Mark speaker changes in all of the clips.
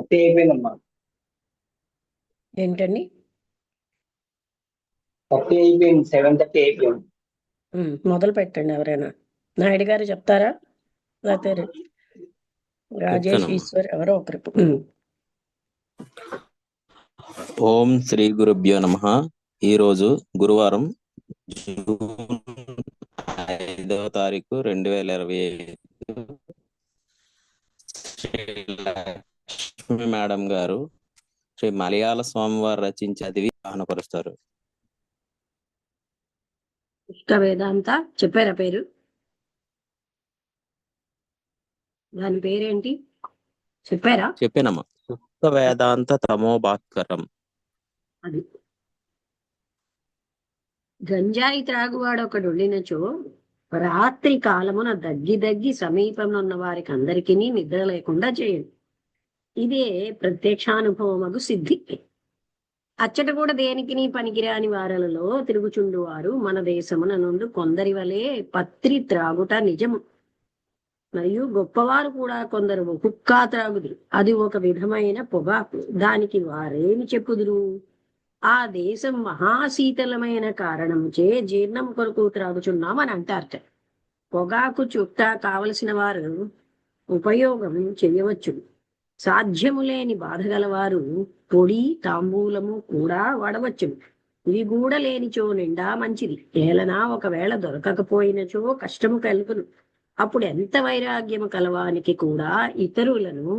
Speaker 1: Thirty అయిపోయిందమ్మా.
Speaker 2: ఏంటండి?
Speaker 1: 30 అయిపోయింది, 7:30 అయిపోయింది.
Speaker 2: మొదలు పెట్టండి. ఎవరైనా నాయుడు గారు చెప్తారా, లేకపోతే రాజేష్
Speaker 3: చెప్తానమ్మా.
Speaker 2: ఈశ్వర్ ఎవరో ఒకరు.
Speaker 3: ఓం శ్రీ గురుభ్యో నమః. ఈరోజు గురువారం, జూన్ 5వ తారీఖు 2025. శ్రీ లక్ష్మి మేడం గారు శ్రీ మలయాళ స్వామివారు రచించి చదివి ఆనపరుస్తారు.
Speaker 2: పుష్క వేదాంత చెప్పారా పేరు? దాని పేరేంటి చెప్పారా?
Speaker 3: చెప్పానమ్మా. పుష్క వేదాంత తమోభాస్కరం.
Speaker 2: అది గంజాయి త్రాగువాడు ఒకడు ఉండినచో రాత్రి కాలమున దగ్గి సమీపంలో ఉన్న వారికి అందరికీ నిద్ర లేకుండా చేయండి. ఇదే ప్రత్యక్షానుభవమగు సిద్ధి. అచ్చట కూడా దేనికి పనికిరాని వారలలో తిరుగుచుండు వారు మన దేశమున నుండి కొందరి వలె పత్రి త్రాగుట నిజము. మరియు గొప్పవారు కూడా కొందరు హుక్కా త్రాగుదురు. అది ఒక విధమైన పొగాకు. దానికి వారేమి చెప్పుదురు? ఆ దేశం మహాశీతలమైన కారణంచే జీర్ణం కొరకు త్రాగుచున్నామని అంటారట. పొగాకు చుట్ట కావలసిన వారు ఉపయోగం చేయవచ్చు. సాధ్యము లేని బాధ గలవారు పొడి తాంబూలము కూడా వాడవచ్చు. ఇవి కూడా లేనిచో నిండా మంచిది. ఏలనా ఒకవేళ దొరకకపోయినచో కష్టము కలుగును. అప్పుడు ఎంత వైరాగ్యము కలవానికి కూడా ఇతరులను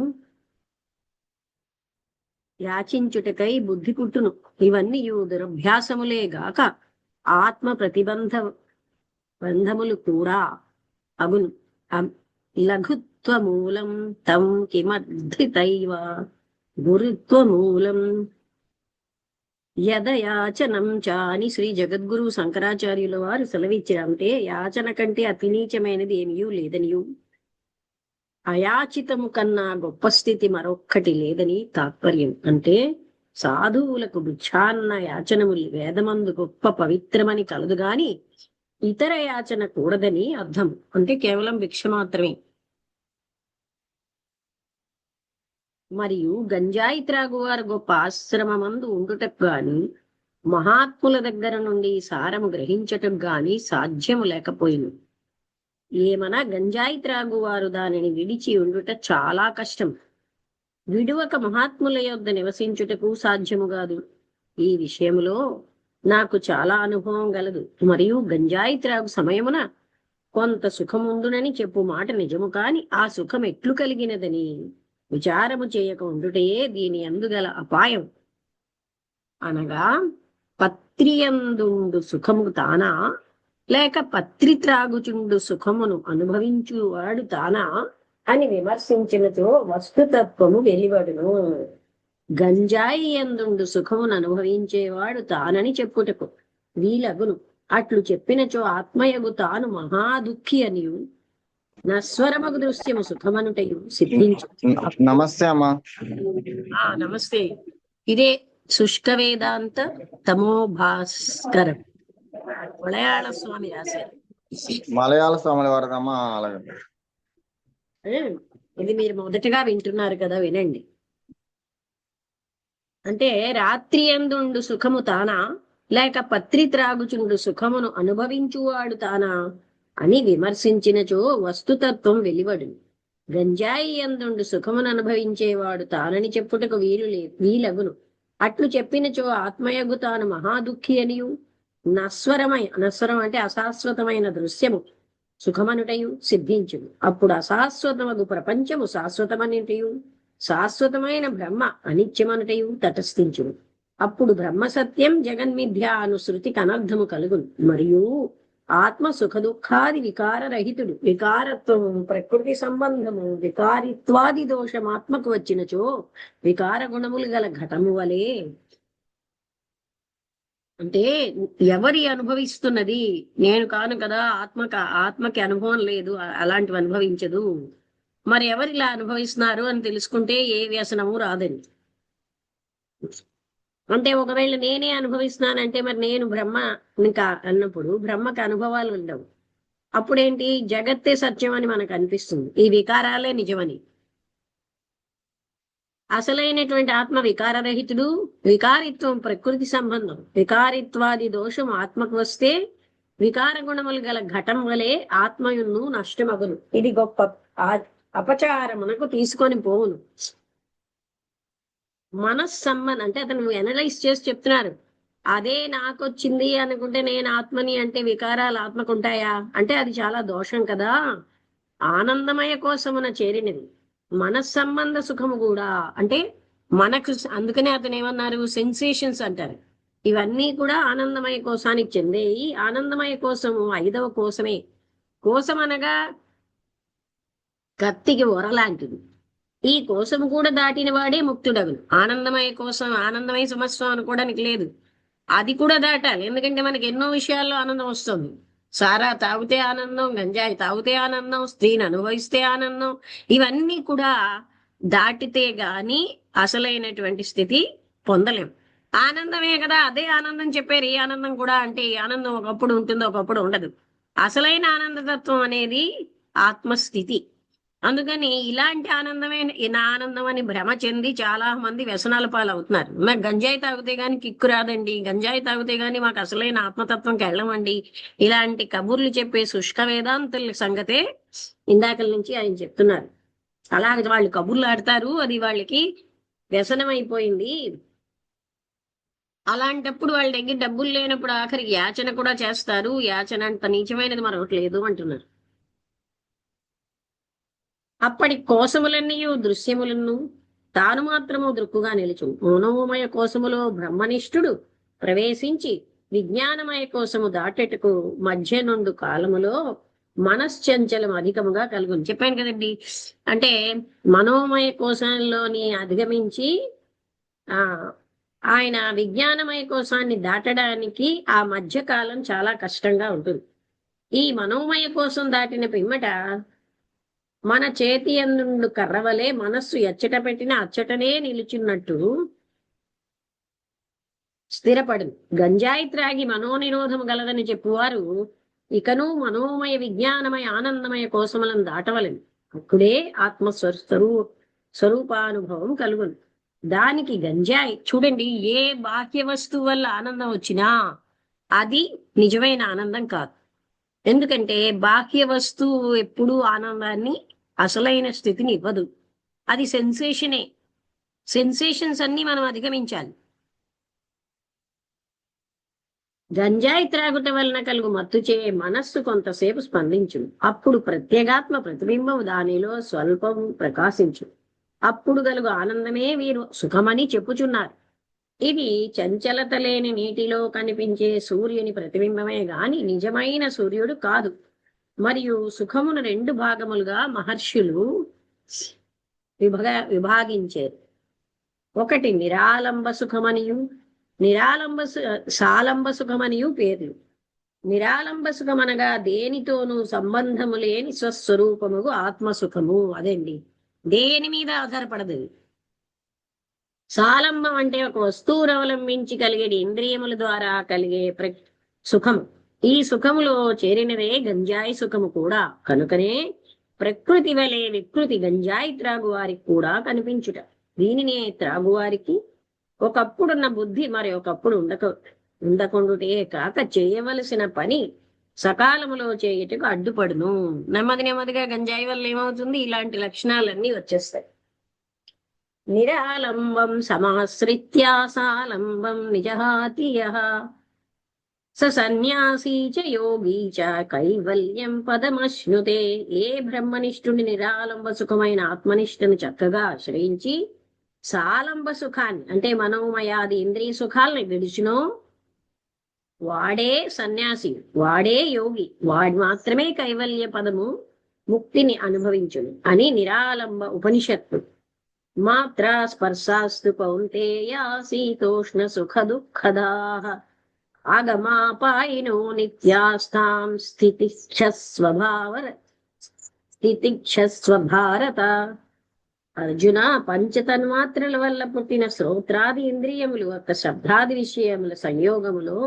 Speaker 2: యాచించుటకై బుద్ధి పుట్టును. ఇవన్నీ దురభ్యాసములే గాక ఆత్మ బంధములు కూడా అగును. లఘుత్వమూలం తం కిమద్రితైవ గురుత్వమూలం యదయాచనం చాని శ్రీ జగద్గురు శంకరాచార్యుల వారు సెలవిచ్చారంటే యాచన కంటే అతి నీచమైనది ఏమీ లేదనియు, అయాచితము కన్నా గొప్ప స్థితి మరొక్కటి లేదని తాత్పర్యం. అంటే సాధువులకు భిక్షాన్న యాచనములు వేదమందు గొప్ప పవిత్రమని కలదు గాని ఇతర యాచన కూడదని అర్థం. అంటే కేవలం భిక్ష మాత్రమే. మరియు గంజాయి త్రాగువారు గొప్ప ఆశ్రమమందు ఉండుటకు గాని మహాత్ముల దగ్గర నుండి సారము గ్రహించటకు గాని సాధ్యము లేకపోయిను. ఏమనా గంజాయి త్రాగువారు దానిని విడిచి ఉండుట చాలా కష్టం. విడువక మహాత్ముల యొద్ద నివసించుటకు సాధ్యము కాదు. ఈ విషయములో నాకు చాలా అనుభవం గలదు. మరియు గంజాయి త్రాగు సమయమున కొంత సుఖముందునని చెప్పు మాట నిజము కాని ఆ సుఖం ఎట్లు కలిగినదని విచారము చేయక ఉండుటయే దీని అందుగల అపాయం. అనగా పత్రియందుండు సుఖము తానా, లేక పత్రి త్రాగుచుండు సుఖమును అనుభవించువాడు తానా అని విమర్శించినతో వస్తుతత్వము వెలివడును. గంజాయి ఎందుండు సుఖమును అనుభవించేవాడు తానని చెప్పుటకు వీలగును. అట్లు చెప్పినచో ఆత్మయగు తాను మహాదుఃఖి అనియు నస్వరమగు దృశ్యము సుఖమనుటయు సిద్ధించు.
Speaker 4: నమస్తే అమ్మా.
Speaker 2: నమస్తే. ఇదే శుష్క వేదాంత తమోభాస్కరం మలయాళ స్వామి రాశారు.
Speaker 4: మలయాళ స్వామి వారదమ్మా. అలాగే
Speaker 2: ఇది మీరు మొదటగా వింటున్నారు కదా, వినండి. అంటే రాత్రి ఎందుండు సుఖము తానా, లేక పత్రి త్రాగుచుండు సుఖమును అనుభవించువాడు తానా అని విమర్శించినచో వస్తుతత్వం వెలివడును. గంజాయి ఎందుండు సుఖమును అనుభవించేవాడు తానని చెప్పుటకు వీలగును. అట్లు చెప్పినచో ఆత్మయగు తాను మహాదుఃఖి అనియు నస్వరం అంటే అశాశ్వతమైన దృశ్యము సుఖమనుటయు సిద్ధించును. అప్పుడు అశాశ్వతమగు ప్రపంచము శాశ్వతమనుటయు, శాశ్వతమైన బ్రహ్మ అనిత్యమనుటయు తటస్థించును. అప్పుడు బ్రహ్మ సత్యం జగన్మిథ్య అను శృతికి అనర్థము కలుగును. మరియు ఆత్మ సుఖ దుఃఖాది వికారరహితుడు. వికారత్వము ప్రకృతి సంబంధము, వికారిత్వాది దోషం ఆత్మకు వచ్చినచో వికార గుణములు గల ఘటము వలె. అంటే ఎవరి అనుభవిస్తున్నది నేను కాను కదా, ఆత్మకి అనుభవం లేదు, అలాంటివి అనుభవించదు. మరి ఎవరిలా అనుభవిస్తున్నారు అని తెలుసుకుంటే ఏ వ్యసనము రాదని. అంటే ఒకవేళ నేనే అనుభవిస్తున్నానంటే మరి నేను బ్రహ్మ ఇంకా అన్నప్పుడు బ్రహ్మకి అనుభవాలు ఉండవు. అప్పుడేంటి, జగత్తే సత్యం అని మనకు అనిపిస్తుంది, ఈ వికారాలే నిజమని. అసలైనటువంటి ఆత్మ వికారరహితుడు. వికారిత్వం ప్రకృతి సంబంధం. వికారిత్వాది దోషం ఆత్మకు వస్తే వికార గుణములు గల ఘటం వలె ఆత్మయును నష్టమగును. ఇది గొప్ప అపచారమునకు తీసుకొని పోవును. మనస్సంబంధం అంటే అతను ఎనలైజ్ చేసి చెప్తున్నారు. అదే నాకొచ్చింది అనుకుంటే నేను ఆత్మని అంటే వికారాలు ఆత్మకుంటాయా అంటే అది చాలా దోషం కదా. ఆనందమయ కోసమున చేరినది మనస్సంబంధ సుఖము కూడా. అంటే మనకు అందుకనే అతను ఏమన్నారు, సెన్సేషన్స్ అంటారు. ఇవన్నీ కూడా ఆనందమయ కోశానికి చెందేవి. ఆనందమయ కోసము 5వ కోసమే. కోశం అనగా కత్తికి ఒరలాంటిది. ఈ కోసము కూడా దాటిన వాడే ముక్తుడగును. ఆనందమయ కోసం ఆనందమయ సమస్య అనుకోవడానికి లేదు, అది కూడా దాటాలి. ఎందుకంటే మనకి ఎన్నో విషయాల్లో ఆనందం వస్తుంది. సారా తాగితే ఆనందం, గంజాయి తాగితే ఆనందం, స్త్రీని అనుభవిస్తే ఆనందం. ఇవన్నీ కూడా దాటితే గాని అసలైనటువంటి స్థితి పొందలేం. ఆనందమే కదా, అదే ఆనందం చెప్పారు. ఈ ఆనందం కూడా అంటే ఈ ఆనందం ఒకప్పుడు ఉంటుంది, ఒకప్పుడు ఉండదు. అసలైన ఆనందతత్వం అనేది ఆత్మస్థితి. అందుకని ఇలాంటి ఆనందమే నా ఆనందం అని భ్రమ చెంది చాలా మంది వ్యసనాల పాలవుతున్నారు. నాకు గంజాయి తాగితే గాని కిక్కు రాదండి, గంజాయి తాగితే గాని మాకు అసలైన ఆత్మతత్వంకి వెళ్ళమండి, ఇలాంటి కబుర్లు చెప్పే శుష్క వేదాంతుల సంగతే ఇందాకల నుంచి ఆయన చెప్తున్నారు. అలాగే వాళ్ళు కబుర్లు ఆడతారు, అది వాళ్ళకి వ్యసనం అయిపోయింది. అలాంటప్పుడు వాళ్ళ దగ్గర డబ్బులు లేనప్పుడు ఆఖరికి యాచన కూడా చేస్తారు. యాచన అంత నీచమైనది మరొకటి లేదు అంటున్నారు. అప్పటి కోశములన్నీ దృశ్యములను తాను మాత్రము దృక్కుగా నిలుచు. మనోమయ కోశములో బ్రహ్మనిష్ఠుడు ప్రవేశించి విజ్ఞానమయ కోశము దాటెటకు మధ్య నుండు కాలములో మనశ్చంచలం అధికముగా కలుగును. చెప్పాను కదండి, అంటే మనోమయ కోశంలోని అధిగమించి ఆయన విజ్ఞానమయ కోశాన్ని దాటడానికి ఆ మధ్యకాలం చాలా కష్టంగా ఉంటుంది. ఈ మనోమయ కోశం దాటిన పిమ్మట మన చేతి అందుండు కర్రవలే మనస్సు ఎచ్చట పెట్టిన అచ్చటనే నిలుచున్నట్టు స్థిరపడు. గంజాయి త్రాగి మనోనిరోధము గలదని చెప్పువారు ఇకను మనోమయ విజ్ఞానమయ ఆనందమయ కోశములను దాటవలను. అప్పుడే స్వరూపానుభవం కలుగును. దానికి గంజాయి చూడండి, ఏ బాహ్య వస్తువు వల్ల ఆనందం వచ్చినా అది నిజమైన ఆనందం కాదు. ఎందుకంటే బాహ్య వస్తువు ఎప్పుడూ ఆనందాన్ని అసలైన స్థితిని ఇవ్వదు. అది సెన్సేషనే. సెన్సేషన్స్ అన్ని మనం అధిగమించాలి. గంజాయి త్రాగుట వలన కలుగు మత్తుచే మనస్సు కొంతసేపు స్పందించు. అప్పుడు ప్రత్యేగాత్మ ప్రతిబింబం దానిలో స్వల్పం ప్రకాశించు. అప్పుడు కలుగు ఆనందమే వీరు సుఖమని చెప్పుచున్నారు. ఇది చంచలత లేని నీటిలో కనిపించే సూర్యుని ప్రతిబింబమే గాని నిజమైన సూర్యుడు కాదు. మరియు సుఖమును 2 భాగములుగా మహర్షులు విభాగించారు. ఒకటి నిరాలంబ సుఖమనియు సాలంబ సుఖమనియు పేర్లు. నిరాలంబ సుఖమనగా దేనితోనూ సంబంధము లేని స్వస్వరూపముగు ఆత్మసుఖము. అదండి, దేని మీద ఆధారపడదు. సాలంబం అంటే ఒక వస్తువును అవలంబించి కలిగే ఇంద్రియముల ద్వారా కలిగే సుఖము. ఈ సుఖములో చేరినదే గంజాయి సుఖము కూడా. కనుకనే ప్రకృతి వలె వికృతి గంజాయి త్రాగువారికి కూడా కనిపించుట. దీనినే త్రాగువారికి ఒకప్పుడున్న బుద్ధి మరి ఒకప్పుడు ఉండకుండుటే కాక చేయవలసిన పని సకాలములో చేయుటకు అడ్డుపడును. నెమ్మదిగా గంజాయి వల్ల ఏమవుతుంది, ఇలాంటి లక్షణాలన్నీ వచ్చేస్తాయి. నిరాలంబం సమాశ్రిత్యా సాలంబం నిజహాతి యః స సన్యాసీ చ యోగీ చ కైవల్యం పదమశ్నుతే. ఏ బ్రహ్మనిష్ఠుని నిరాలంబ సుఖమైన ఆత్మనిష్టను చక్కగా ఆశ్రయించి సాలంబ సుఖాన్ని అంటే మనోమయాది ఇంద్రియ సుఖాలని విడిచినో వాడే సన్యాసి, వాడే యోగి, వాడు మాత్రమే కైవల్య పదము ముక్తిని అనుభవించును అని నిరాలంబ ఉపనిషత్తు. మాత్ర స్పర్శాస్తు కౌంతేయ శీతోష్ణ సుఖ దుఃఖదాః ఆగమాపాయినో నిత్యాస్తాం స్థితిక్షస్వ భారత. అర్జున, పంచతన్మాత్రల వల్ల పుట్టిన శ్రోత్రాది ఇంద్రియములు ఒక శబ్దాది విషయముల సంయోగములో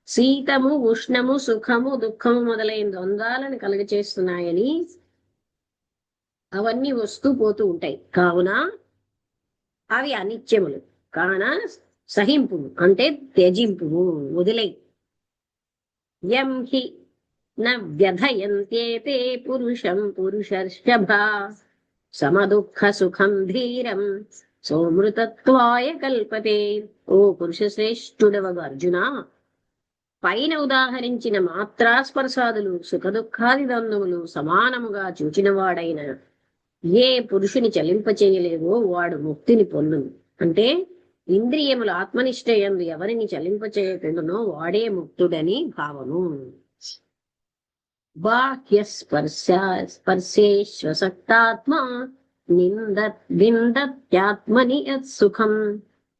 Speaker 2: శీతము, ఉష్ణము, సుఖము, దుఃఖము మొదలైన ద్వంద్వాలను కలుగచేస్తున్నాయని, అవన్నీ వస్తూ పోతూ ఉంటాయి. కావున అవి అనిత్యములు కాన సహింపుము అంటే త్యజింపుము, వదిలై. యం హి న వ్యధయంత్యేతే పురుషం పురుషర్షభ సమదుఃఖ సుఖం ధీరం సోమృతత్వాయ కల్పతే. ఓ పురుష శ్రేష్ఠుడవగు అర్జున, పైన ఉదాహరించిన మాత్రాస్పర్శాదులు సుఖదుఖాది ద్వంద్వములు సమానముగా చూచినవాడైన ఏ పురుషుని చలింపచేయలేవో వాడు ముక్తిని పొందును. అంటే ఇంద్రియములు ఆత్మనిష్టయందు ఎవరిని చలింపచేయకుండానో వాడే ముక్తుడని భావము. బాహ్య స్పర్శేశ్వసక్తాత్మా విందత్యాత్మని యత్సుఖం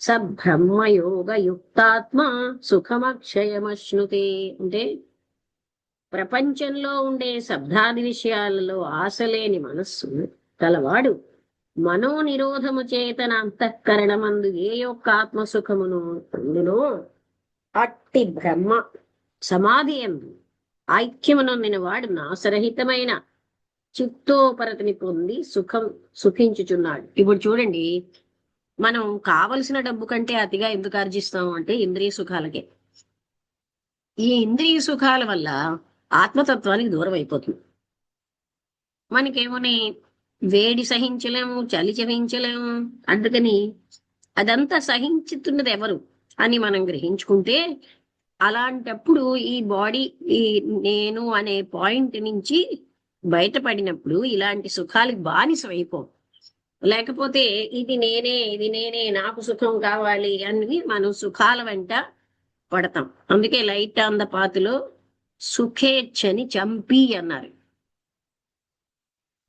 Speaker 2: స బ్రహ్మయోగయుక్తాత్మ సుఖమక్షయమశ్నుతే. అంటే ప్రపంచంలో ఉండే శబ్దాది విషయాలలో ఆశలేని మనస్సు కలవాడు మనోనిరోధము చేతన అంతఃకరణమందు ఏ యొక్క ఆత్మసుఖమును పొందునో అట్టి బ్రహ్మ సమాధి ఎందు ఐక్యమునొందిన వాడు నాశరహితమైన చిత్తోపరతిని పొంది సుఖించుచున్నాడు. ఇప్పుడు చూడండి, మనం కావలసిన డబ్బు కంటే అతిగా ఎందుకు ఆర్జిస్తాము అంటే ఇంద్రియ సుఖాలకే. ఈ ఇంద్రియ సుఖాల వల్ల ఆత్మతత్వానికి దూరం అయిపోతుంది. మనకేమోని వేడి సహించలేము, చలి సహించలేము. అందుకని అదంతా సహించుతున్నది ఎవరు అని మనం గ్రహించుకుంటే, అలాంటప్పుడు ఈ బాడీ ఈ నేను అనే పాయింట్ నుంచి బయటపడినప్పుడు ఇలాంటి సుఖాలకు బానిసం అయిపోం. లేకపోతే ఇది నేనే నాకు సుఖం కావాలి అని మనం సుఖాల వెంట పడతాం. అందుకే లైట్ ఆన్ ద పాత్లో సుఖేచ్ఛని చంపి అన్నారు.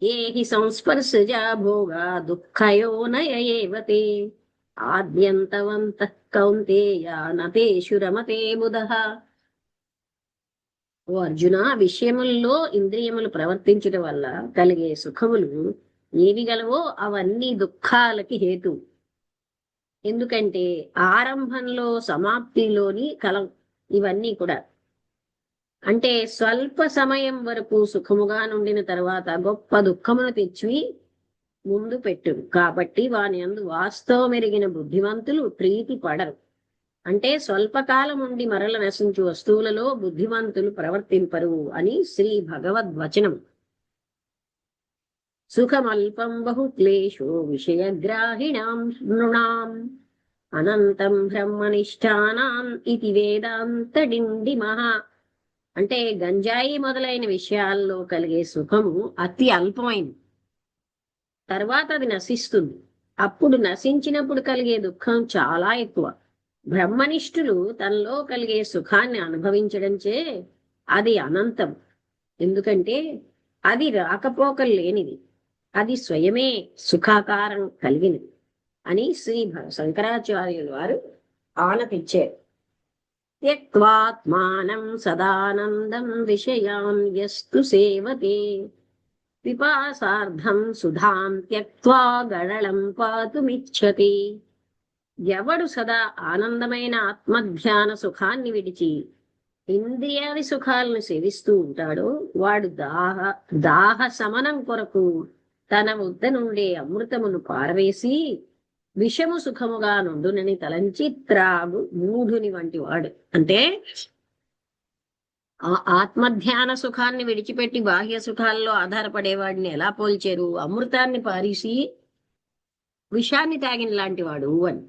Speaker 2: ఏహి సంస్పర్శజా భోగా దుఃఖయోనయ ఏవతే ఆద్యంతవంత కౌంతేయ నతేషు రమతే బుధః. ఓ అర్జున, విషయముల్లో ఇంద్రియములు ప్రవర్తించడం వల్ల కలిగే సుఖములు ఏవి గలవో అవన్నీ దుఃఖాలకి హేతు. ఎందుకంటే ఆరంభంలో సమాప్తిలోని ఇవన్నీ కూడా. అంటే స్వల్ప సమయం వరకు సుఖముగా నుండిన తర్వాత గొప్ప దుఃఖమును తెచ్చి ముందు పెట్టును. కాబట్టి వాని యందు వాస్తవమెరిగిన బుద్ధిమంతులు ప్రీతి పడరు. అంటే స్వల్పకాలం ఉండి మరల నశించు వస్తువులలో బుద్ధిమంతులు ప్రవర్తింపరు అని శ్రీ భగవద్వచనం. సుఖమల్పం బహు క్లేశో విషయగ్రాహిణాం నృణాం అనంతం బ్రహ్మనిష్టానాం ఇది వేదాంతడిండిమః. అంటే గంజాయి మొదలైన విషయాల్లో కలిగే సుఖము అతి అల్పమైనది, తర్వాత అది నశిస్తుంది. అప్పుడు నశించినప్పుడు కలిగే దుఃఖం చాలా ఎక్కువ. బ్రహ్మనిష్ఠులు తనలో కలిగే సుఖాన్ని అనుభవించడంచే అది అనంతం. ఎందుకంటే అది రాకపోకలు లేనిది, అది స్వయమే సుఖాకారం కలిగినది అని శ్రీ శంకరాచార్యులు వారు ఆనతిచ్చారు. త్యక్త్వాత్మానం సదానందం విషయాన్ యస్తు సేవతే పిపాసార్థం సుధాం త్యక్త్వా గడళం పాతుమిచ్చతి. ఎవడు సదా ఆనందమైన ఆత్మధ్యాన సుఖాన్ని విడిచి ఇంద్రియాది సుఖాలను సేవిస్తూ ఉంటాడో వాడు దాహ శమనం కొరకు తన వద్ద నుండే అమృతమును పారవేసి విషము సుఖముగా నుండునని తలంచి త్రాగు మూఢుని వంటి వాడు. అంటే ఆ ఆత్మధ్యాన సుఖాన్ని విడిచిపెట్టి బాహ్య సుఖాల్లో ఆధారపడేవాడిని ఎలా పోల్చారు? అమృతాన్ని పారేసి విషాన్ని తాగిన లాంటి వాడు అని.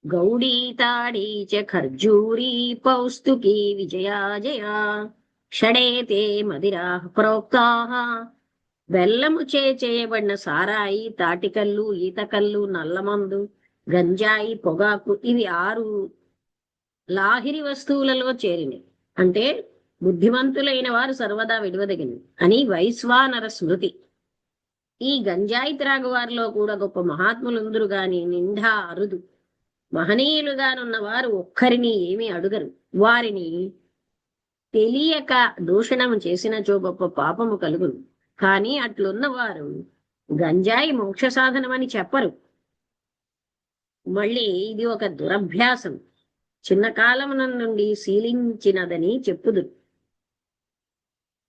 Speaker 2: గౌడీ తాడీ చ ఖర్జూరీ పౌస్తుకీ విజయాజయా షడేతే మదిరా ప్రోక్తాః. బెల్లము చేయబడిన సారాయి, తాటికల్లు, ఈతకల్లు, నల్లమందు, గంజాయి, పొగాకు ఇవి 6 లాహిరి వస్తువులలో చేరినవి. అంటే బుద్ధిమంతులైన వారు సర్వదా విడవదగినవి అని వైశ్వానర స్మృతి. ఈ గంజాయి త్రాగు వారిలో కూడా గొప్ప మహాత్ములుందురు గాని నిండా అరుదు. మహనీయులుగానున్న వారు ఒక్కరిని ఏమీ అడుగరు. వారిని తెలియక దూషణము చేసినచో గొప్ప పాపము కలుగును. కానీ అట్లున్న వారు గంజాయి మోక్ష సాధనమని చెప్పరు. మళ్ళీ ఇది ఒక దురభ్యాసం, చిన్న కాలం నుండి శీలించినదని చెప్పుదురు.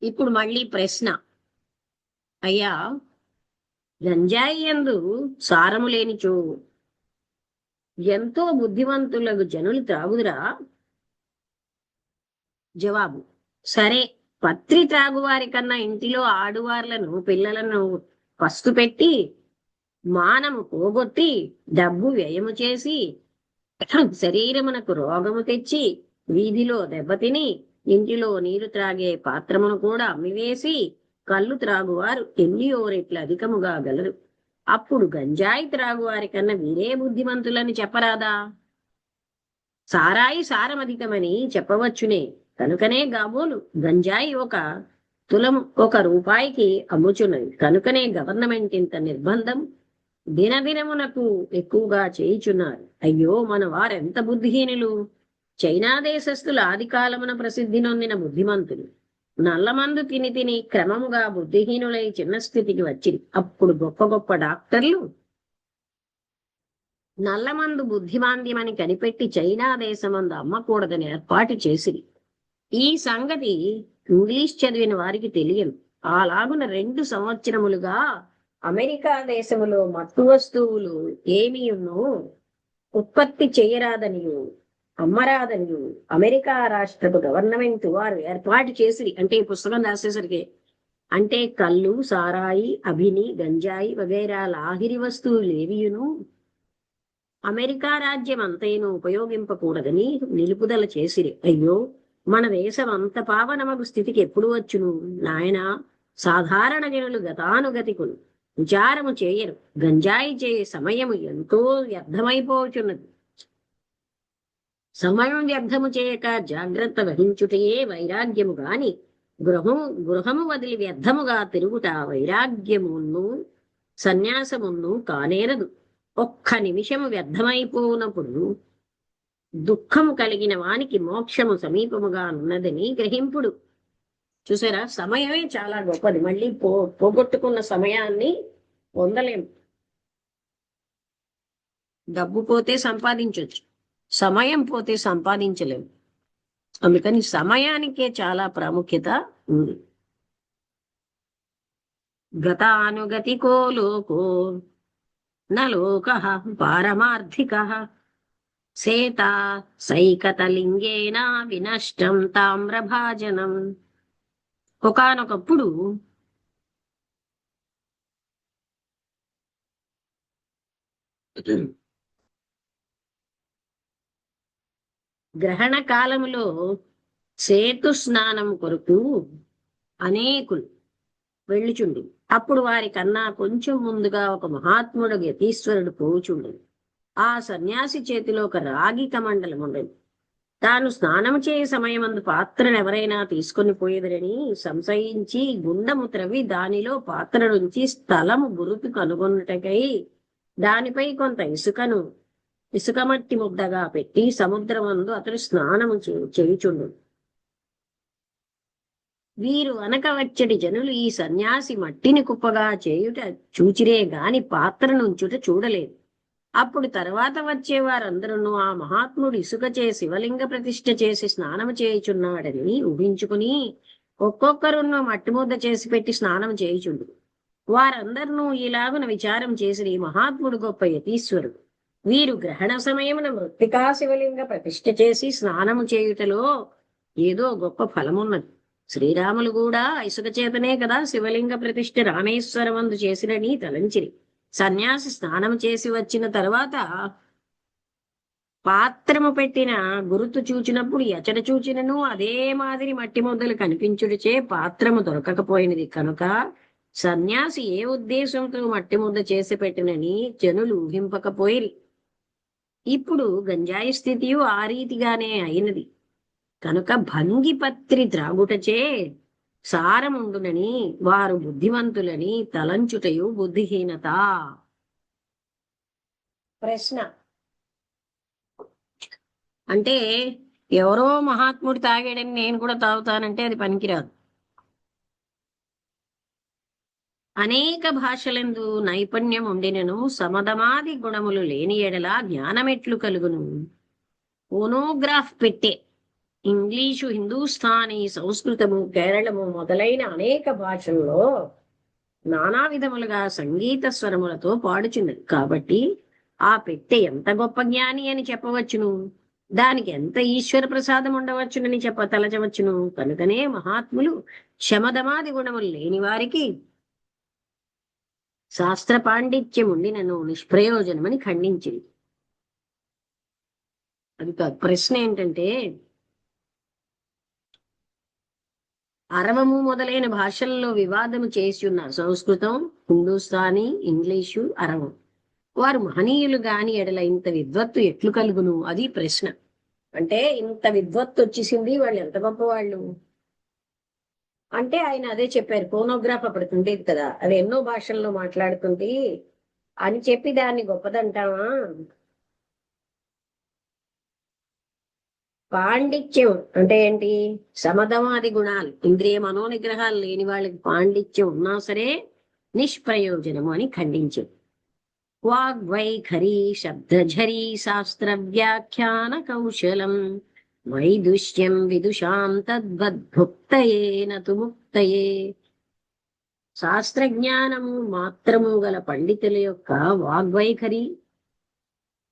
Speaker 2: ఇప్పుడు మళ్ళీ ప్రశ్న, అయ్యా గంజాయి యందు సారము లేనిచో ఎంతో బుద్ధివంతులకు జనులు త్రాగుదురా? జవాబు: సరే, పత్రి త్రాగువారి కన్నా ఇంటిలో ఆడువార్లను పిల్లలను పస్తు పెట్టి మానము పోగొట్టి డబ్బు వ్యయము చేసి శరీరమునకు రోగము తెచ్చి వీధిలో దెబ్బతిని ఇంటిలో నీరు త్రాగే పాత్రమును కూడా అమ్మివేసి కళ్ళు త్రాగువారు ఎన్నియో రెట్లు అధికముగా గలరు. అప్పుడు గంజాయి త్రాగువారి కన్నా వీరే బుద్ధిమంతులని చెప్పరాదా? సారాయి సారమధికమని చెప్పవచ్చునే. కనుకనే కాబోలు గంజాయి ఒక తులము 1 రూపాయికి అమ్ముచున్నది. కనుకనే గవర్నమెంట్ ఇంత నిర్బంధం దినదినమునకు ఎక్కువగా చేయుచున్నారు. అయ్యో, మన వారెంత బుద్ధిహీనులు! చైనా దేశస్థులు ఆది కాలమున ప్రసిద్ధి నొందిన బుద్ధిమంతులు నల్లమందు తిని తిని క్రమముగా బుద్ధిహీనులై చిన్న స్థితికి వచ్చింది. అప్పుడు గొప్ప గొప్ప డాక్టర్లు నల్లమందు బుద్ధిమాంద్యమని కనిపెట్టి చైనా దేశమందు అమ్మకూడదని ఏర్పాటు చేసిరి. ఈ సంగతి ఇంగ్లీష్ చదివిన వారికి తెలియదు. అలాగున 2 సంవత్సరములుగా అమెరికా దేశములో మత్తు వస్తువులు ఏమీయును ఉత్పత్తి చేయరాదనియు అమ్మరాదనియు అమెరికా రాష్ట్రపు గవర్నమెంట్ వారు ఏర్పాటు చేసిరి. అంటే ఈ పుస్తకం రాసేసరికి అంటే కళ్ళు, సారాయి, అభిని, గంజాయి వగైరా లాహిరి వస్తువులు ఏవియును అమెరికా రాజ్యం అంతైనా ఉపయోగింపకూడదని నిలుపుదల చేసిరి. అయ్యో, మన దేశం అంత పావనమగు స్థితికి ఎప్పుడు వచ్చును నాయనా? సాధారణ జనులు గతానుగతికులు విచారము చేయరు. గంజాయి చేయ సమయము ఎంతో వ్యర్థమైపోచున్నది. సమయం వ్యర్థము చేయక జాగ్రత్త వహించుటయే వైరాగ్యము గాని గృహము వదిలి వ్యర్థముగా తిరుగుట వైరాగ్యమును సన్యాసమును కానేరదు. ఒక్క నిమిషము వ్యర్థమైపోనప్పుడు దుఃఖము కలిగిన వానికి మోక్షము సమీపముగా ఉన్నదని గ్రహింపుడు. చూసారా, సమయమే చాలా గొప్పది. మళ్ళీ పోగొట్టుకున్న సమయాన్ని పొందలేము. డబ్బు పోతే సంపాదించవచ్చు, సమయం పోతే సంపాదించలేము. అందుకని సమయానికే చాలా ప్రాముఖ్యత ఉంది. గతానుగతికో లోకో నలోకః పారమార్థికః సేతా సైకతలింగేన వినష్టం తామ్రభాజనం. ఒకానొకప్పుడు గ్రహణ కాలములో సేతు స్నానం కొరకు అనేకులు వెళ్ళుచుండి. అప్పుడు వారి కన్నా కొంచెం ముందుగా ఒక మహాత్ముడు యతీశ్వరుడు పోవుచుండు. ఆ సన్యాసి చేతిలో ఒక రాగి కమండలం ఉండేది. తాను స్నానం చేయ సమయమందు పాత్రను ఎవరైనా తీసుకొని పోయేదరని సంశయించి గుండము త్రవ్వి దానిలో పాత్ర నుంచి స్థలము గురుతు కనుగొన్నటకై దానిపై కొంత ఇసుకమట్టి ముద్దగా పెట్టి సముద్రమందు అతడు స్నానము చేయుచుండు. వీరు అనక వచ్చడి జనులు ఈ సన్యాసి మట్టిని కుప్పగా చేయుట చూచిరే గాని పాత్రను ఉంచుట చూడలేదు. అప్పుడు తర్వాత వచ్చే వారందరూ ఆ మహాత్ముడు ఇసుకచే శివలింగ ప్రతిష్ఠ చేసి స్నానము చేయుచున్నాడని ఊహించుకుని ఒక్కొక్కరును మట్టి ముద్ద చేసి పెట్టి స్నానం చేయుచుండు. వారందరూ ఇలాగున విచారం చేసి మహాత్ముడు గొప్ప యతీశ్వరుడు. వీరు గ్రహణ సమయమున మృత్తికా శివలింగ ప్రతిష్ఠ చేసి స్నానము చేయుటలో ఏదో గొప్ప ఫలమున్నది. శ్రీరాములు కూడా ఇసుక చేతనే కదా శివలింగ ప్రతిష్ఠ రామేశ్వరమందు చేసినని తలంచిరి. సన్యాసి స్నానం చేసి వచ్చిన తర్వాత పాత్రము పెట్టిన గురుతు చూచినప్పుడు ఎచట చూచినను అదే మాదిరి మట్టి ముద్దలు కనిపించుడిచే పాత్రము దొరకకపోయినది. కనుక సన్యాసి ఏ ఉద్దేశంతో మట్టి ముద్ద చేసి పెట్టినని జనులు ఊహింపకపోయిరి. ఇప్పుడు గంజాయి స్థితియు ఆ రీతిగానే అయినది. కనుక భంగిపత్రి త్రాగుటచే సారముండునని వారు బుద్ధిమంతులని తలంచుటయు బుద్ధిహీనత. ప్రశ్న: అంటే ఎవరో మహాత్ముడు తాగాడని నేను కూడా తాగుతానంటే అది పనికిరాదు. అనేక భాషలందు నైపుణ్యం ఉండినను సమధమాది గుణములు లేని ఎడల జ్ఞానమెట్లు కలుగును? ఫోనోగ్రాఫ్ పెట్టే ఇంగ్లీషు, హిందూస్థానీ, సంస్కృతము, కేరళము మొదలైన అనేక భాషల్లో నానా విధములుగా సంగీత స్వరములతో పాడుచున్నది. కాబట్టి ఆ పెట్టె ఎంత గొప్ప జ్ఞాని అని చెప్పవచ్చును, దానికి ఎంత ఈశ్వర ప్రసాదం ఉండవచ్చునని తలచవచ్చును. కనుకనే మహాత్ములు శమదమాది గుణములు లేని వారికి శాస్త్ర పాండిత్యం ఉండినను నిష్ప్రయోజనమని ఖండించింది. అది కాదు, ప్రశ్న ఏంటంటే, అరవము మొదలైన భాషల్లో వివాదము చేసి ఉన్న సంస్కృతం, హిందూస్థానీ, ఇంగ్లీషు, అరవం వారు మహనీయులు గాని ఎడల ఇంత విద్వత్తు ఎట్లు కలుగును? అది ప్రశ్న. అంటే ఇంత విద్వత్తు వచ్చేసింది, వాళ్ళు ఎంత గొప్ప వాళ్ళు అంటే ఆయన అదే చెప్పారు. ఫోనోగ్రాఫ్ అప్పుడు ఉండేది కదా, అది ఎన్నో భాషల్లో మాట్లాడుతుంది అని చెప్పి దాన్ని గొప్పదంటావా? పాండిత్యం అంటే ఏంటి? సమధమాది గుణాలు, ఇంద్రియ మనోనిగ్రహాలు లేని వాళ్ళకి పాండిత్యం ఉన్నా సరే నిష్ప్రయోజనము అని ఖండించారు. వాగ్వైఖరి శబ్దఝరీ శాస్త్ర వ్యాఖ్యాన కౌశలం వైదుష్యం విదుషాం తద్వద్భుక్తయే నతు ముక్తయే. శాస్త్రజ్ఞానము మాత్రము గల పండితుల యొక్క వాగ్వైఖరి,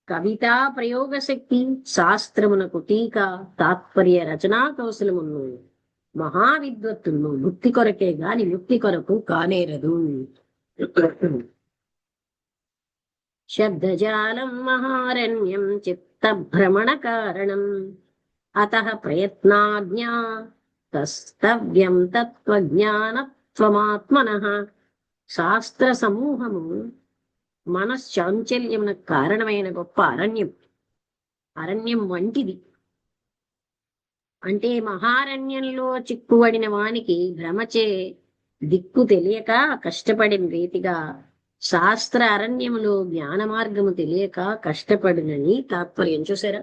Speaker 2: కవితా ప్రయోగ శక్తి, శాస్త్రమునకు టీకా తాత్పర్య రచనా కౌశలమును మహావిద్వత్తును ముక్తి కొరకే గాని ముక్తి కొరకు కానేరదు. శబ్దజాలం మహారణ్యం చిత్తభ్రమణ కారణం అతః ప్రయత్నాజ్ఞా తస్తవ్యం తత్వజ్ఞానత్వమాత్మనః. శాస్త్ర సమూహము మనశ్చాంచల్యమునకు కారణమైన గొప్ప అరణ్యం వంటిది. అంటే మహారణ్యంలో చిక్కుబడిన వానికి భ్రమచే దిక్కు తెలియక కష్టపడిన రీతిగా శాస్త్ర అరణ్యములో జ్ఞాన మార్గము తెలియక కష్టపడినని తాత్పర్యం. చూసారా,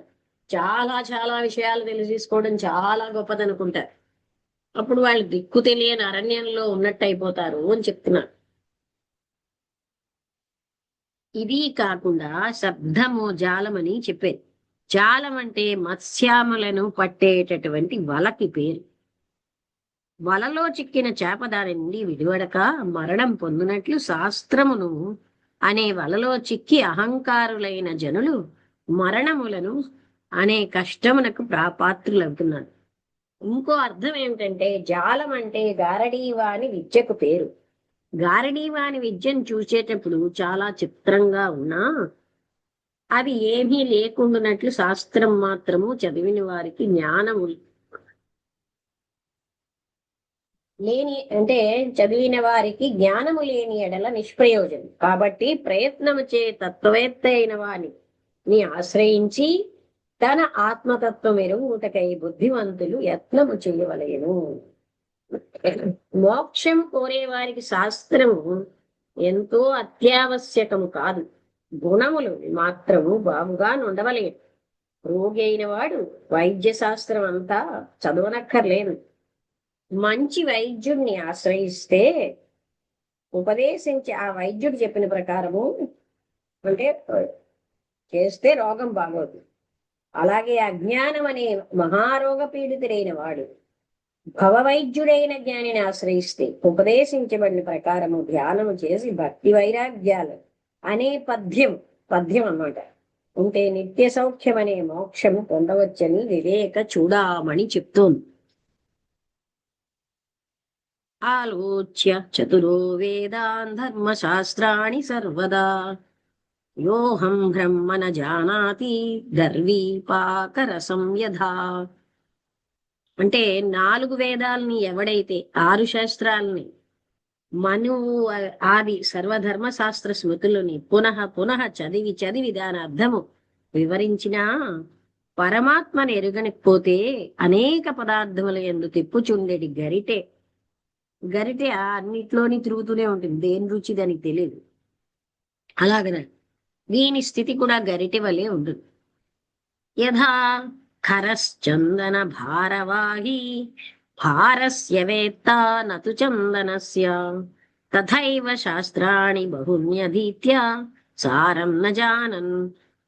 Speaker 2: చాలా చాలా విషయాలు తెలుసుకోవడం చాలా గొప్పదనుకుంటారు, అప్పుడు వాళ్ళు దిక్కు తెలియని అరణ్యంలో ఉన్నట్టు అయిపోతారు అని చెప్తున్నారు. ఇది కాకుండా శబ్దము జాలమని చెప్పేది. జాలం అంటే మత్స్యాములను పట్టేటటువంటి వలకి పేరు. వలలో చిక్కిన చేప దాని నుండి విడివడక మరణం పొందినట్లు శాస్త్రమును అనే వలలో చిక్కి అహంకారులైన జనులు మరణములను అనే కష్టమునకు పాత్రులవుతున్నారు. ఇంకో అర్థం ఏమిటంటే, జాలం అంటే గారడీవాని విద్యకు పేరు. గారడీవాని విద్యను చూసేటప్పుడు చాలా చిత్రంగా ఉన్నా అవి ఏమీ లేకుండానట్లు శాస్త్రం మాత్రము చదివిన వారికి జ్ఞానము లేని అంటే చదివిన వారికి జ్ఞానము లేని ఎడల నిష్ప్రయోజనం. కాబట్టి ప్రయత్నము చే తత్వవేత్త అయిన వాని ఆశ్రయించి తన ఆత్మతత్వం ఎరుగుటకై బుద్ధివంతులు యత్నము చేయవలెను. మోక్షం కోరే వారికి శాస్త్రము ఎంతో అత్యావశ్యకము కాదు, గుణములు మాత్రము బాగుగా ఉండవలేదు. రోగి అయిన వాడు వైద్య శాస్త్రం అంతా చదవనక్కర్లేదు. మంచి వైద్యుడిని ఆశ్రయిస్తే ఉపదేశించి ఆ వైద్యుడు చెప్పిన ప్రకారము అంటే చేస్తే రోగం బాగోదు. అలాగే అజ్ఞానం అనే మహారోగ పీడితుడైన వాడు భవవైద్యుడైన జ్ఞానిని ఆశ్రయిస్తే ఉపదేశించబడిన ప్రకారము ధ్యానము చేసి భక్తి వైరాగ్యాలు అనే పద్యం అన్నమాట ఉంటే నిత్య సౌఖ్యం అనే మోక్షము పొందవచ్చని వివేక చూడామణి చెప్తోంది. ఆలోచ్య చతురో వేదాన్ ధర్మశాస్త్రాణి సర్వదా యోహం బ్రహ్మ న జానాతి గర్వీ పాకరసం యథా. అంటే 4 వేదాలని ఎవడైతే 6 శాస్త్రాలని మనువు ఆది సర్వధర్మ శాస్త్ర స్మృతులని పునః పునః చదివి దాని అర్థము వివరించినా పరమాత్మని ఎరుగనిపోతే అనేక పదార్థముల యందు తిప్పుచుండెడి గరిటె అన్నిట్లోని తిరుగుతూనే ఉంటుంది, దేని రుచి దానికి తెలియదు. అలాగన దీని స్థితి కూడా గరిటె వలె ఉంటుంది. యథా ఖరశ్చందన భారవాహి భారస్య వేత్త నతు చందనస్య తథైవ శాస్త్రాణి బహున్యధీత్య సారం న జానన్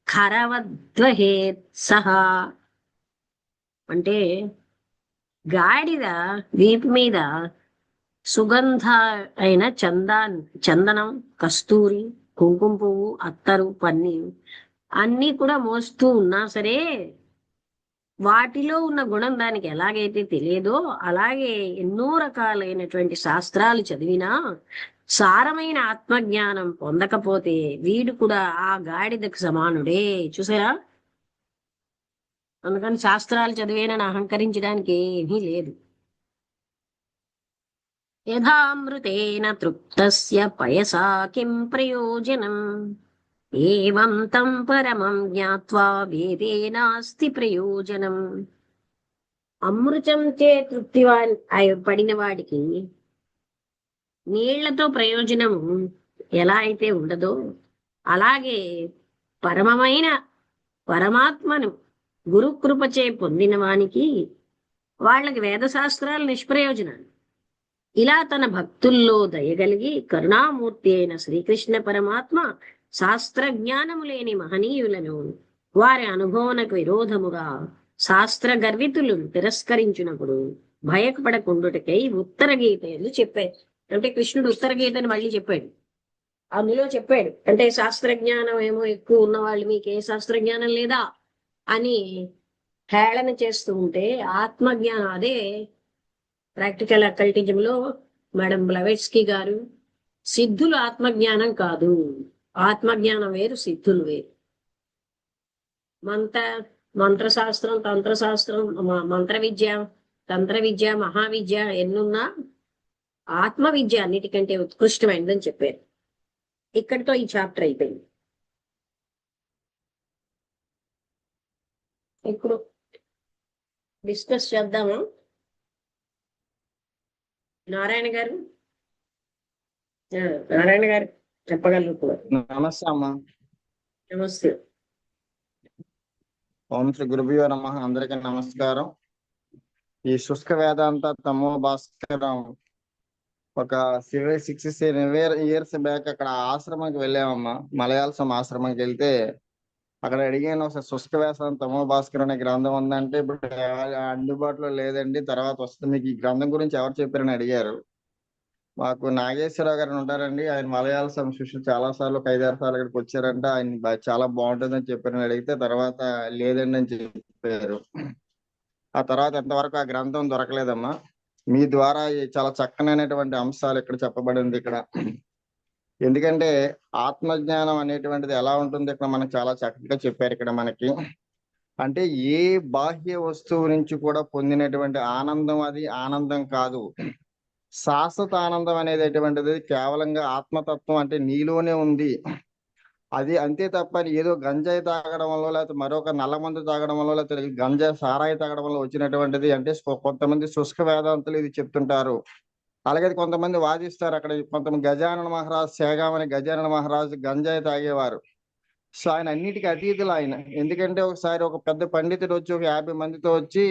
Speaker 2: ఖరవద్వహేత్ సహా. అంటే గాడిద వీపు మీద సుగంధ అయిన చందనం, కస్తూరి, కుంకుమ పువ్వు, అత్తరు, పన్నీరు అన్నీ కూడా మోస్తూ ఉన్నా సరే వాటిలో ఉన్న గుణం దానికి ఎలాగైతే తెలియదో అలాగే ఎన్నో రకాలైనటువంటి శాస్త్రాలు చదివినా సారమైన ఆత్మజ్ఞానం పొందకపోతే వీడు కూడా ఆ గాడిదకు సమానుడే. చూసారా? అందుకని శాస్త్రాలు చదివేనని అహంకరించడానికి ఏమీ లేదు. యథామృతేన తృప్తస్య పయసా కిం ప్రయోజనం ఏవం తం పరమం జ్ఞాత్వా వేదేనాస్తి ప్రయోజనం. అమృతం చే తృప్తి పడిన వాడికి నీళ్లతో ప్రయోజనం ఎలా అయితే ఉండదో అలాగే పరమమైన పరమాత్మను గురుకృపచే పొందిన వానికి వాళ్ళకి వేదశాస్త్రాలు నిష్ప్రయోజనాలు. ఇలా తన భక్తుల్లో దయగలిగి కరుణామూర్తి అయిన శ్రీకృష్ణ పరమాత్మ శాస్త్ర జ్ఞానము లేని మహనీయులను వారి అనుభవనకు విరోధముగా శాస్త్ర గర్వితులు తిరస్కరించినప్పుడు భయపడకుండుటకై ఉత్తర గీతలు చెప్పాడు. అంటే కృష్ణుడు ఉత్తర గీతని మళ్ళీ చెప్పాడు. అందులో చెప్పాడు అంటే శాస్త్రజ్ఞానం ఏమో ఎక్కువ ఉన్న వాళ్ళు మీకు ఏ శాస్త్రజ్ఞానం లేదా అని హేళన చేస్తూ ఉంటే ఆత్మజ్ఞానం అదే ప్రాక్టికల్ అకల్టిజంలో మేడం బ్లవెట్స్కీ గారు సిద్ధులు ఆత్మజ్ఞానం కాదు, ఆత్మజ్ఞానం వేరు, సిద్ధులు వేరు. మంత్రశాస్త్రం, తంత్రశాస్త్రం, తంత్ర విద్య, మహావిద్య ఎన్నున్నా ఆత్మ విద్య అన్నిటికంటే ఉత్కృష్టమైనదని చెప్పారు. ఇక్కడితో ఈ చాప్టర్ అయిపోయింది. ఇప్పుడు డిస్కస్ చేద్దామా? నారాయణ గారు చెప్పగలుగుతున్నారు.
Speaker 4: నమస్తే అమ్మా.
Speaker 2: నమస్తే.
Speaker 4: ఓం శ్రీ గురుభ్యో నమః. అందరికీ నమస్కారం. ఈ శుష్క వేదాంత తమో భాస్కరం ఒక 6 years బ్యాక్ అక్కడ ఆశ్రమానికి వెళ్ళామమ్మా. మలయాళం ఆశ్రమానికి వెళ్తే అక్కడ అడిగాను, ఒకసారి శుష్క వేదాంత తమో భాస్కర్ అనే గ్రంథం ఉందంటే ఇప్పుడు అందుబాటులో లేదండి, తర్వాత వస్తుంది, మీకు ఈ గ్రంథం గురించి ఎవరు చెప్పారని అడిగారు. మాకు నాగేశ్వరరావు గారు ఉంటారండి, ఆయన మలయాళ సంస్కృతి చాలా సార్లు 5-6 సార్లు ఇక్కడికి వచ్చారంట, ఆయన చాలా బాగుంటుందని చెప్పారని అడిగితే తర్వాత లేదండి అని చెప్పారు. ఆ తర్వాత ఎంతవరకు ఆ గ్రంథం దొరకలేదమ్మా. మీ ద్వారా చాలా చక్కనైనటువంటి అంశాలు ఇక్కడ చెప్పబడింది. ఇక్కడ ఎందుకంటే ఆత్మజ్ఞానం అనేటువంటిది ఎలా ఉంటుంది ఇక్కడ మనకు చాలా చక్కగా చెప్పారు. ఇక్కడ మనకి అంటే ఏ బాహ్య వస్తువు నుంచి కూడా పొందినటువంటి ఆనందం అది ఆనందం కాదు. శాశ్వత ఆనందం అనేటువంటిది కేవలంగా ఆత్మతత్వం అంటే నీలోనే ఉంది. అది అంతే తప్ప ఏదో గంజాయి తాగడం వల్ల లేకపోతే మరొక నల్లమందు తాగడం వల్ల లేకపోతే గంజాయి సారాయి తాగడం వల్ల వచ్చినటువంటిది అంటే కొంతమంది శుష్క వేదాంతులు ఇది చెప్తుంటారు. అలాగే కొంతమంది వాదిస్తారు. అక్కడ కొంతమంది గజానన మహారాజ్, సేగామని గజానన మహారాజు గంజాయి తాగేవారు. సో ఆయన అన్నిటికీ అతీతులు ఆయన. ఎందుకంటే ఒకసారి ఒక పెద్ద పండితుడు వచ్చి ఒక 50 మందితో వచ్చి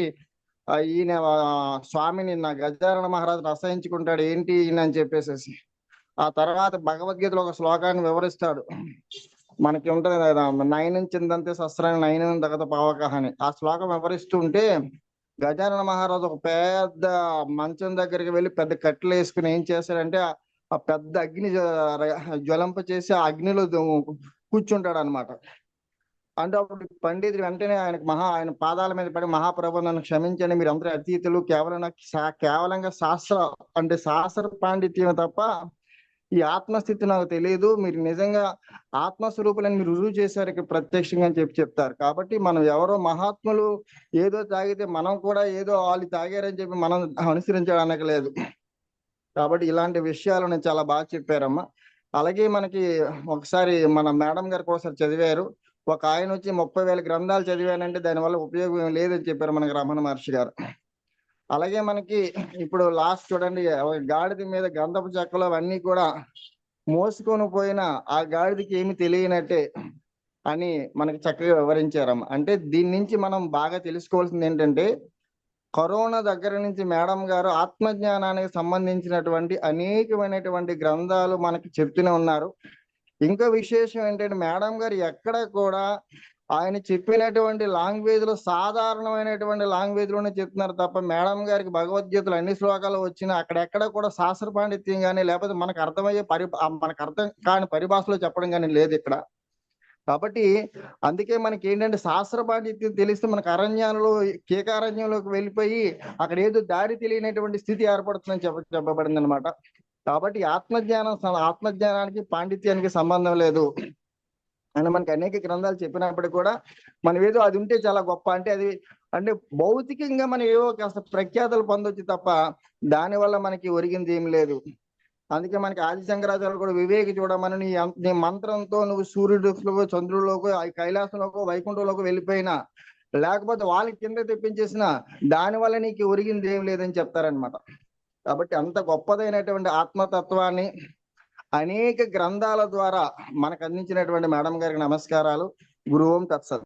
Speaker 4: ఈయన స్వామిని నా గజానన మహారాజును అసహించుకుంటాడు ఏంటి ఈయన అని చెప్పేసి ఆ తర్వాత భగవద్గీతలో ఒక శ్లోకాన్ని వివరిస్తాడు. మనకి ఉంటది కదా, నయనం చిందంతే శస్త్రాన్ని నయనం దగత పావక అని. ఆ శ్లోకం వివరిస్తూ ఉంటే గజానన మహారాజు ఒక పెద్ద మంచం దగ్గరికి వెళ్ళి పెద్ద కట్టెలు వేసుకుని ఏం చేశాడంటే ఆ పెద్ద అగ్ని జ్వలింప చేసి ఆ అగ్నిలో కూర్చుంటాడు అనమాట. అంటే అప్పుడు పండితుడు వెంటనే ఆయన పాదాల మీద పడి, మహాప్రభు నన్ను క్షమించండి, మీరు అందరూ అతీతులు, కేవలంగా శాస్త్ర పాండిత్యం తప్ప ఈ ఆత్మస్థితి నాకు తెలియదు, మీరు నిజంగా ఆత్మస్వరూపులని మీరు రుజువు చేశారు ఇక్కడ ప్రత్యక్షంగా అని చెప్తారు. కాబట్టి మనం ఎవరో మహాత్ములు ఏదో తాగితే మనం కూడా ఏదో వాళ్ళు తాగారని చెప్పి మనం అనుసరించడానికి లేదు. కాబట్టి ఇలాంటి విషయాలు నేను చాలా బాగా చెప్పారమ్మా. అలాగే మనకి ఒకసారి మన మేడం గారు ఒకసారి చదివారు, ఒక ఆయన వచ్చి 30,000 గ్రంథాలు చదివానంటే దానివల్ల ఉపయోగం లేదని చెప్పారు మనకి రమణ మహర్షి గారు. అలాగే మనకి ఇప్పుడు లాస్ట్ చూడండి, గాడిద మీద గంధపు చెక్కలు అవన్నీ కూడా మోసుకొని పోయిన ఆ గాడిదకి ఏమి తెలియనట్టే అని మనకి చక్కగా వివరించారమ్మ. అంటే దీని నుంచి మనం బాగా తెలుసుకోవాల్సింది ఏంటంటే కరోనా దగ్గర నుంచి మేడం గారు ఆత్మజ్ఞానానికి సంబంధించినటువంటి అనేకమైనటువంటి గ్రంథాలు మనకి చెప్తూనే ఉన్నారు. ఇంకో విశేషం ఏంటంటే మేడం గారు ఎక్కడ కూడా ఆయన చెప్పినటువంటి లాంగ్వేజ్ లో సాధారణమైనటువంటి లాంగ్వేజ్ లోనే చెప్తున్నారు తప్ప మేడం గారికి భగవద్గీతలు అన్ని శ్లోకాలు వచ్చినా అక్కడెక్కడ కూడా శాస్త్ర పాండిత్యం కానీ లేకపోతే మనకు అర్థమయ్యే మనకు అర్థం కాని పరిభాషలో చెప్పడం కానీ లేదు ఇక్కడ. కాబట్టి అందుకే మనకి ఏంటంటే శాస్త్ర పాండిత్యం తెలిస్తే మనకు అరణ్యాలలో కేకారణ్యంలోకి వెళ్ళిపోయి అక్కడ ఏదో దారి తెలియనటువంటి స్థితి ఏర్పడుతుందని చెప్పబడింది అనమాట. కాబట్టి ఆత్మజ్ఞానానికి పాండిత్యానికి సంబంధం లేదు అని మనకి అనేక గ్రంథాలు చెప్పినప్పటికీ కూడా మనం ఏదో అది ఉంటే చాలా గొప్ప అంటే భౌతికంగా మనం ఏవో కాస్త ప్రఖ్యాతలు పొందొచ్చు తప్ప దానివల్ల మనకి ఒరిగింది ఏం లేదు. అందుకే మనకి ఆది శంకరాచార్యులు కూడా వివేకి చూడమని నీ మంత్రంతో నువ్వు సూర్యుడిలోకో చంద్రుడిలోకో కైలాసంలోకో వైకుంఠంలోకి వెళ్ళిపోయినా లేకపోతే వాళ్ళకి కింద తెప్పించేసిన దానివల్ల నీకు ఒరిగింది ఏం లేదని చెప్తారనమాట. కాబట్టి అంత గొప్పదైనటువంటి ఆత్మతత్వాన్ని అనేక గ్రంథాల ద్వారా మనకు అందించినటువంటి మేడం గారికి నమస్కారాలు. గురువం తత్సత్.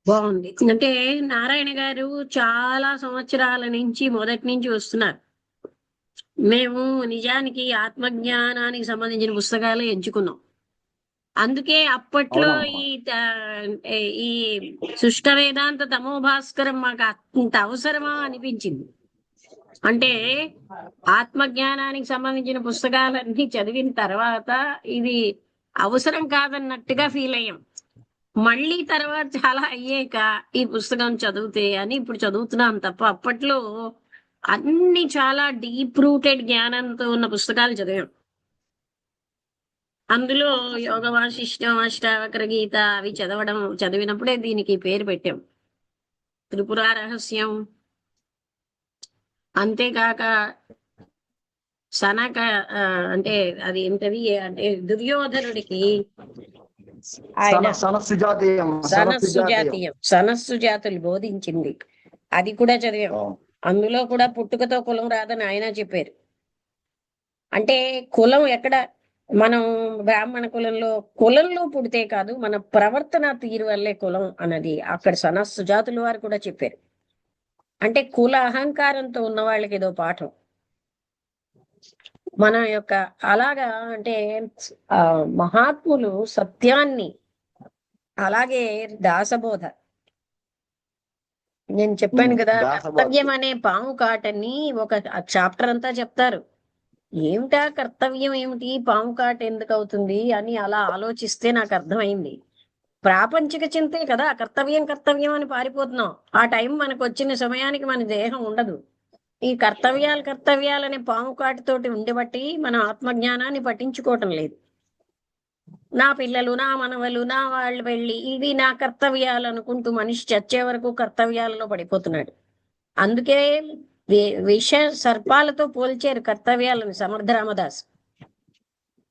Speaker 2: బాగుంది. అంటే నారాయణ గారు చాలా సంవత్సరాల నుంచి మొదటి నుంచి వస్తున్నారు. మేము నిజానికి ఆత్మజ్ఞానానికి సంబంధించిన పుస్తకాలు ఎంచుకున్నాం. అందుకే అప్పట్లో ఈ శుష్క వేదాంత తమోభాస్కరం మాకు అంత అవసరమా అనిపించింది. అంటే ఆత్మజ్ఞానానికి సంబంధించిన పుస్తకాలన్నీ చదివిన తర్వాత ఇది అవసరం కాదన్నట్టుగా ఫీల్ అయ్యాం. మళ్ళీ తర్వాత చాలా అయ్యాక ఈ పుస్తకం చదివితే అని ఇప్పుడు చదువుతున్నాం తప్ప అప్పట్లో అన్ని చాలా డీప్ రూటెడ్ జ్ఞానంతో ఉన్న పుస్తకాలు చదివాం. అందులో యోగ వాసిష్టం, అష్టావక్ర గీత అవి చదివినప్పుడే దీనికి పేరు పెట్టాం, త్రిపుర రహస్యం. అంతేకాక సనక అంటే అది ఏంటది అంటే దుర్యోధనుడికి ఆయన సనస్సు జాతులు బోధించింది, అది కూడా చదివాం. అందులో కూడా పుట్టుకతో కులం రాదని ఆయన చెప్పారు. అంటే కులం ఎక్కడ, మనం బ్రాహ్మణ కులంలో పుడితే కాదు, మన ప్రవర్తన తీరు వల్లే కులం అన్నది అక్కడ సనస్సు జాతుల వారు కూడా చెప్పారు. అంటే కుల అహంకారంతో ఉన్న వాళ్ళకి ఏదో పాఠం మన యొక్క అలాగా. అంటే మహాత్ములు సత్యాన్ని, అలాగే దాసబోధ, నేను చెప్పాను కదా, కర్తవ్యం అనే పాము కాటని ఒక చాప్టర్ అంతా చెప్తారు. ఏమిటా కర్తవ్యం ఏమిటి, పాము కాట ఎందుకు అవుతుంది అని అలా ఆలోచిస్తే నాకు అర్థమైంది. ప్రాపంచిక చింతే కదా కర్తవ్యం కర్తవ్యం అని పారిపోతున్నాం. ఆ టైం మనకు వచ్చిన సమయానికి మన దేహం ఉండదు. ఈ కర్తవ్యాలనే పాము కాటితోటి ఉండబట్టి మనం ఆత్మజ్ఞానాన్ని పట్టించుకోవటం లేదు. నా పిల్లలు, నా మనవలు, నా వాళ్ళు వెళ్ళి ఇది నా కర్తవ్యాలు అనుకుంటూ మనిషి చచ్చే వరకు కర్తవ్యాలలో పడిపోతున్నాడు. అందుకే విష సర్పాలతో పోల్చారు కర్తవ్యాలను సమర్థ రామదాస్.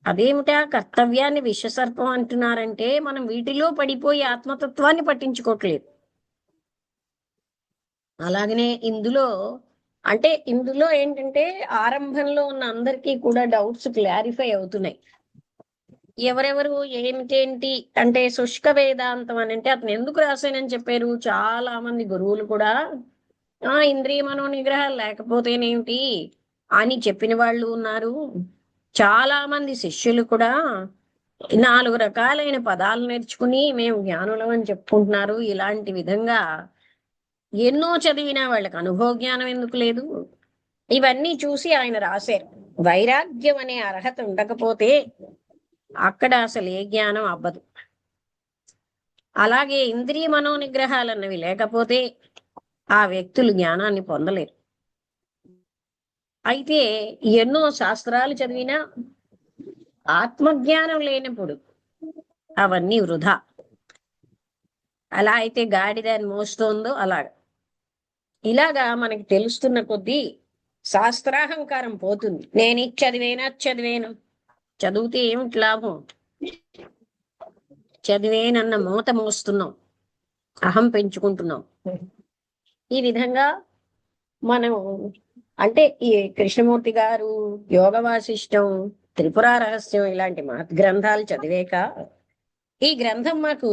Speaker 2: అదేమిటా కర్తవ్యాన్ని విషసర్పం అంటున్నారంటే మనం వీటిలో పడిపోయి ఆత్మతత్వాన్ని పట్టించుకోవట్లేదు. అలాగనే ఇందులో ఏంటంటే ఆరంభంలో ఉన్న అందరికీ కూడా డౌట్స్ క్లారిఫై అవుతున్నాయి. ఎవరెవరు ఏమిటేంటి అంటే శుష్క వేదాంతం అని అంటే అతను ఎందుకు రాశానని చెప్పారు. చాలా మంది గురువులు కూడా ఇంద్రియ మనో నిగ్రహాలు లేకపోతేనేమిటి అని చెప్పిన వాళ్ళు ఉన్నారు. చాలా మంది శిష్యులు కూడా 4 రకాలైన పదాలు నేర్చుకుని మేము జ్ఞానులం అని చెప్పుకుంటున్నారు. ఇలాంటి విధంగా ఎన్నో చదివినా వాళ్ళకి అనుభవ జ్ఞానం ఎందుకు లేదు. ఇవన్నీ చూసి ఆయన రాశారు. వైరాగ్యం అనే అర్హత ఉండకపోతే అక్కడ అసలు ఏ జ్ఞానం అవ్వదు. అలాగే ఇంద్రియ మనో నిగ్రహాలు అన్నవి లేకపోతే ఆ వ్యక్తులు జ్ఞానాన్ని పొందలేరు. అయితే ఎన్నో శాస్త్రాలు చదివినా ఆత్మజ్ఞానం లేనప్పుడు అవన్నీ వృధా. అలా అయితే గాడిదాన్ని మోస్తోందో అలాగా. ఇలాగా మనకి తెలుస్తున్న కొద్దీ శాస్త్రాహంకారం పోతుంది. నేను ఇది చదివేను చదివితే ఏమిటి లాభం? చదివేనన్న మూత మోస్తున్నాం, అహం పెంచుకుంటున్నాం. ఈ విధంగా మనం అంటే ఈ కృష్ణమూర్తి గారు యోగ వాసిష్టం, త్రిపుర రహస్యం ఇలాంటి గ్రంథాలు చదివేక ఈ గ్రంథం మాకు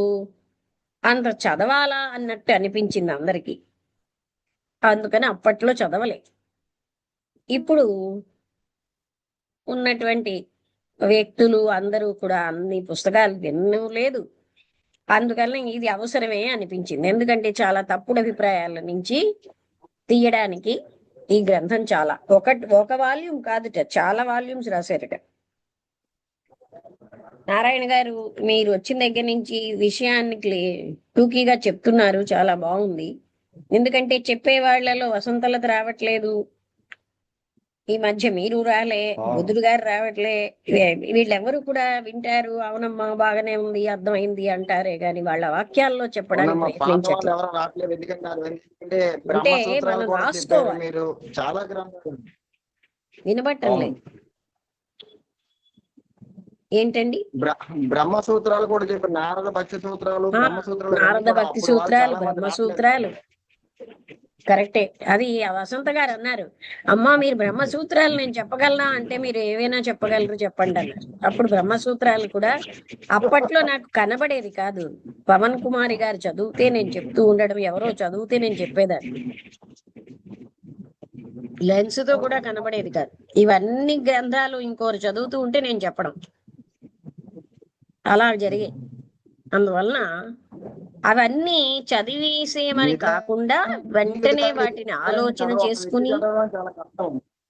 Speaker 2: అంత చదవాలా అన్నట్టు అనిపించింది అందరికీ. అందుకని అప్పట్లో చదవలే. ఇప్పుడు ఉన్నటువంటి వ్యక్తులు అందరూ కూడా అన్ని పుస్తకాలు వినడం లేదు. అందుకని ఇది అవసరమే అనిపించింది. ఎందుకంటే చాలా తప్పుడు అభిప్రాయాల నుంచి తీయడానికి ఈ గ్రంథం చాలా ఒక వాల్యూమ్ కాదుట, చాలా వాల్యూమ్స్ రాశారట. నారాయణ గారు మీరు వచ్చిన దగ్గర నుంచి విషయాన్ని టూకీగా చెప్తున్నారు, చాలా బాగుంది. ఎందుకంటే చెప్పే వాళ్ళలో వసంతలత రావట్లేదు, ఈ మధ్య మీరు రాలే, బుద్ధుడు గారు రావట్లే, వీళ్ళెవరు కూడా వింటారు, అవునమ్మా బాగానే ఉంది అర్థమైంది అంటారే గాని వాళ్ళ వాక్యాల్లో చెప్పడానికి ప్రయత్నించట్లేదు. అంటే మనం రాసుకోవాలి,
Speaker 4: మీరు చాలా గ్రంథాలు
Speaker 2: వినబట్టం లేదు. ఏంటండి
Speaker 4: బ్రహ్మసూత్రాలు కూడా చెప్పారు, నారద భక్తి సూత్రాలు,
Speaker 2: నారద భక్తి సూత్రాలు, బ్రహ్మసూత్రాలు కరెక్టే. అది వసంత గారు అన్నారు, అమ్మా మీరు బ్రహ్మసూత్రాలు నేను చెప్పగలనా అంటే, మీరు ఏవైనా చెప్పగలరు చెప్పండి అన్నారు. అప్పుడు బ్రహ్మసూత్రాలు కూడా అప్పట్లో నాకు కనబడేది కాదు. పవన్ కుమారి గారు చదివితే నేను చెప్తూ ఉండడం, ఎవరో చదివితే నేను చెప్పేదాన్ని, లెన్స్ తో కూడా కనబడేది కాదు. ఇవన్నీ గ్రంథాలు ఇంకోరు చదువుతూ ఉంటే నేను చెప్పడం, అలా జరిగాయి. అందువలన అవన్నీ చదివేసేమని కాకుండా వెంటనే వాటిని ఆలోచన చేసుకుని